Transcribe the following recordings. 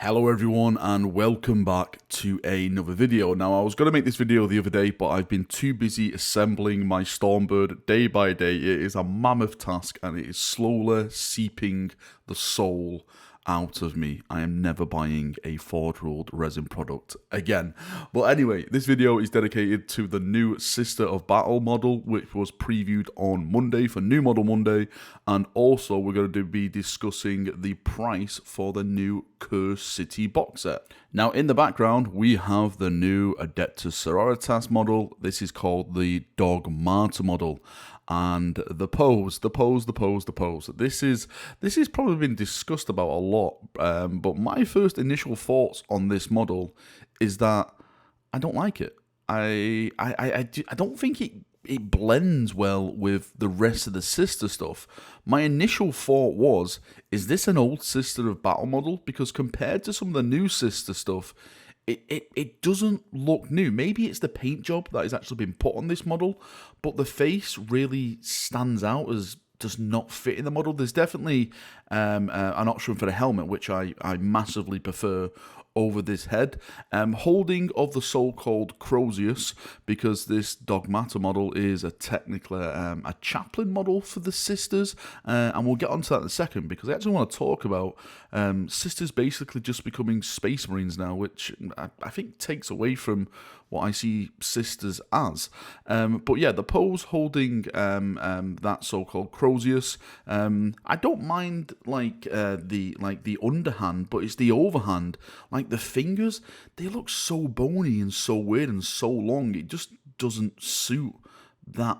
Hello everyone and welcome back to another video. Now I was going to make this video the other day, but I've been too busy assembling my Stormbird day by day. It is a mammoth task and it is slowly seeping the soul out of me. I am never buying a Ford-rolled resin product again. But anyway, this video is dedicated to the new Sister of Battle model, which was previewed on Monday for New Model Monday, and also we're going to be discussing the price for the new Curse City box set. Now in the background we have the new Adeptus Sororitas model. This is called the Dogmata model. And the pose. This is probably been discussed about a lot, but my first initial thoughts on this model is that I don't like it. I don't think it blends well with the rest of the Sister stuff. My initial thought was, is this an old Sister of Battle model? Because compared to some of the new Sister stuff, it doesn't look new. Maybe it's the paint job that has actually been put on this model, but the face really stands out as does not fit in the model. There's definitely an option for the helmet, which I massively prefer over this head. Holding of the so-called Crozius, because this Dogmata model is technically a chaplain model for the Sisters, and we'll get onto that in a second, because I actually want to talk about Sisters basically just becoming Space Marines now, which I think takes away from what I see Sisters as. But yeah, the pose holding that so-called Crozius, I don't mind the underhand, but it's the overhand. Like the fingers, they look so bony and so weird and so long. It just doesn't suit that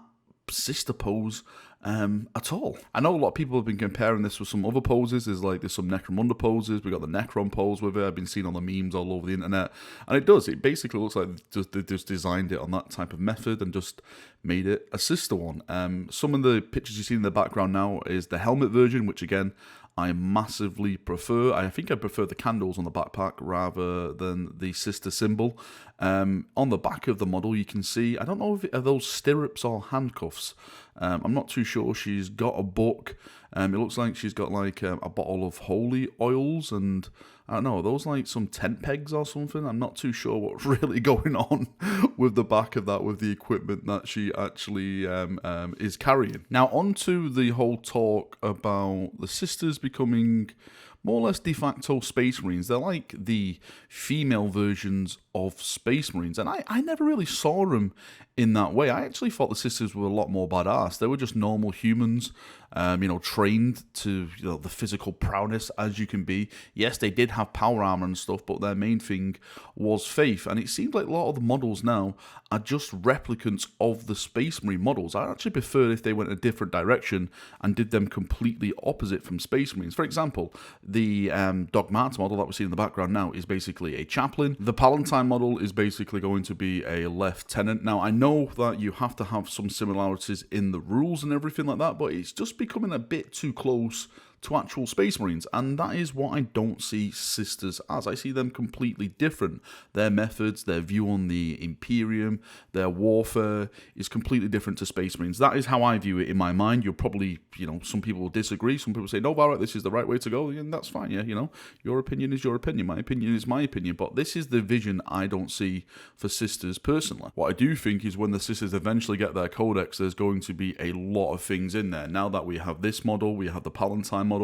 Sister pose at all. I know a lot of people have been comparing this with some other poses. There's some Necromunda poses. We got the Necron pose with it. I've been seeing on the memes all over the internet, and it basically looks like they just designed it on that type of method and just made it a Sister one. Some of the pictures you see in the background now is the helmet version, which again I massively prefer. I think I prefer the candles on the backpack rather than the Sister symbol. On the back of the model, you can see, I don't know if are those stirrups or handcuffs. I'm not too sure. She's got a book. It looks like she's got like a bottle of holy oils, and I don't know, are those like some tent pegs or something? I'm not too sure what's really going on with the back of that, with the equipment that she actually is carrying. Now on to the whole talk about the Sisters becoming more or less de facto Space Marines. They're like the female versions of Space Marines, and I never really saw them in that way. I actually thought the Sisters were a lot more badass. They were just normal humans, trained to the physical prowess as you can be. Yes, they did have power armor and stuff, but their main thing was faith. And it seems like a lot of the models now are just replicants of the Space Marine models. I actually prefer if they went a different direction and did them completely opposite from Space Marines. For example, the Dogmata model that we see in the background now is basically a chaplain. The Palatine model is basically going to be a lieutenant. Now, I know that you have to have some similarities in the rules and everything like that, but it's just becoming a bit too close to actual Space Marines, and that is what I don't see Sisters as. I see them completely different. Their methods, their view on the Imperium, their warfare is completely different to Space Marines. That is how I view it in my mind. You'll probably, some people will disagree. Some people say, no, Valrak, this is the right way to go, and that's fine. Yeah, your opinion is your opinion. My opinion is my opinion, but this is the vision I don't see for Sisters personally. What I do think is when the Sisters eventually get their codex, there's going to be a lot of things in there. Now that we have this model, we have the Palatine model.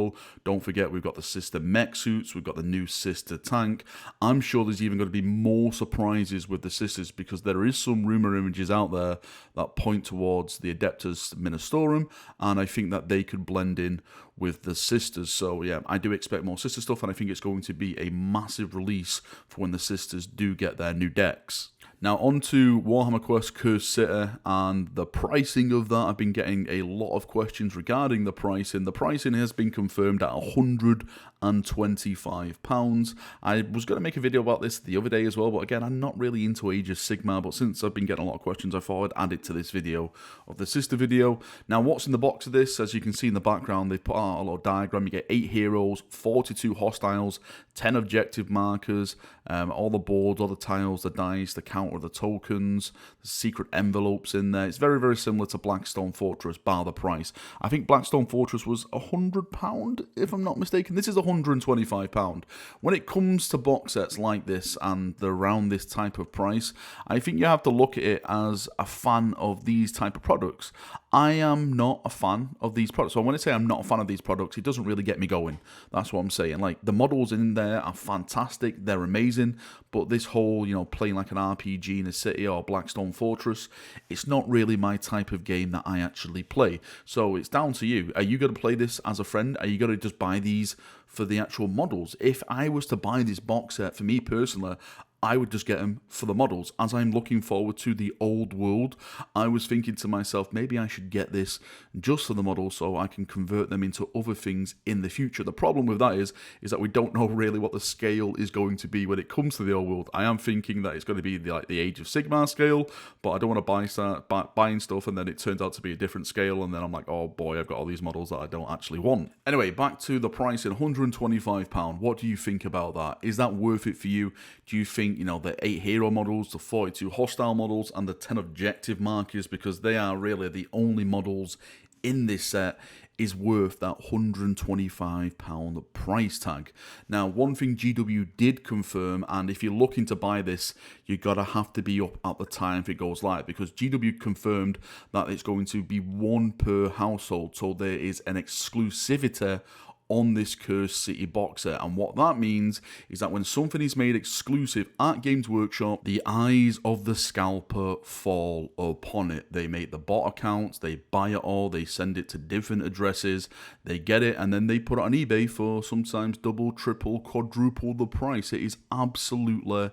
Don't forget, we've got the Sister mech suits, we've got the new Sister tank. I'm sure there's even going to be more surprises with the Sisters, because there is some rumor images out there that point towards the Adeptus Ministorum, and I think that they could blend in with the Sisters. So yeah, I do expect more Sister stuff, and I think it's going to be a massive release for when the Sisters do get their new decks. Now on to Warhammer Quest Curse City and the pricing of that. I've been getting a lot of questions regarding the pricing. The pricing has been confirmed at £125. I was going to make a video about this the other day as well, but again, I'm not really into Age of Sigmar, but since I've been getting a lot of questions, I thought I'd add it to this video of the Sister video. Now what's in the box of this? As you can see in the background, they've put a little diagram. You get 8 heroes, 42 hostiles, 10 objective markers, all the boards, all the tiles, the dice, the counter, the tokens, the secret envelopes in there. It's very, very similar to Blackstone Fortress, bar the price. I think Blackstone Fortress was £100, if I'm not mistaken. This is £125. When it comes to box sets like this and they're around this type of price, I think you have to look at it as a fan of these type of products. I am not a fan of these products. So when I say I'm not a fan of these products, it doesn't really get me going. That's what I'm saying. Like, the models in there are fantastic. They're amazing. But this whole, playing like an RPG in a city or Blackstone Fortress, it's not really my type of game that I actually play. So it's down to you. Are you going to play this as a friend? Are you going to just buy these for the actual models? If I was to buy this box set, for me personally, I would just get them for the models. As I'm looking forward to the old world, I was thinking to myself, maybe I should get this just for the models so I can convert them into other things in the future. The problem with that is that we don't know really what the scale is going to be when it comes to the old world. I am thinking that it's going to be the Age of Sigmar scale, but I don't want to start buying stuff and then it turns out to be a different scale, and then I'm like, oh boy, I've got all these models that I don't actually want. Anyway, back to the pricing, £125. What do you think about that? Is that worth it for you? Do you think, the 8 hero models, the 42 hostile models, and the 10 objective markers, because they are really the only models in this set, is worth that £125 price tag? Now, one thing GW did confirm, and if you're looking to buy this, you're going to have to be up at the time if it goes live, because GW confirmed that it's going to be 1 per household, so there is an exclusivity on this Cursed City box set. And what that means is that when something is made exclusive at Games Workshop, the eyes of the scalper fall upon it. They make the bot accounts, they buy it all, they send it to different addresses, they get it, and then they put it on eBay for sometimes double, triple, quadruple the price. It is absolutely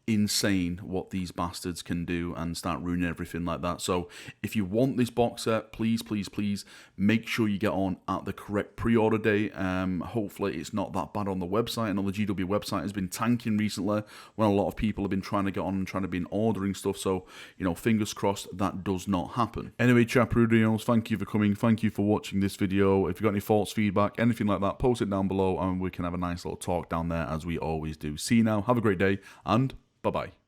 insane what these bastards can do and start ruining everything like that. So if you want this box set, please make sure you get on at the correct pre-order date. Hopefully it's not that bad on the website. I know the GW website has been tanking recently when a lot of people have been trying to get on and trying to be ordering stuff, so fingers crossed that does not happen. Anyway, Chaperudinos, thank you for coming, thank you for watching this video. If you've got any thoughts, feedback, anything like that, post it down below and we can have a nice little talk down there as we always do. See you now, have a great day, and bye-bye.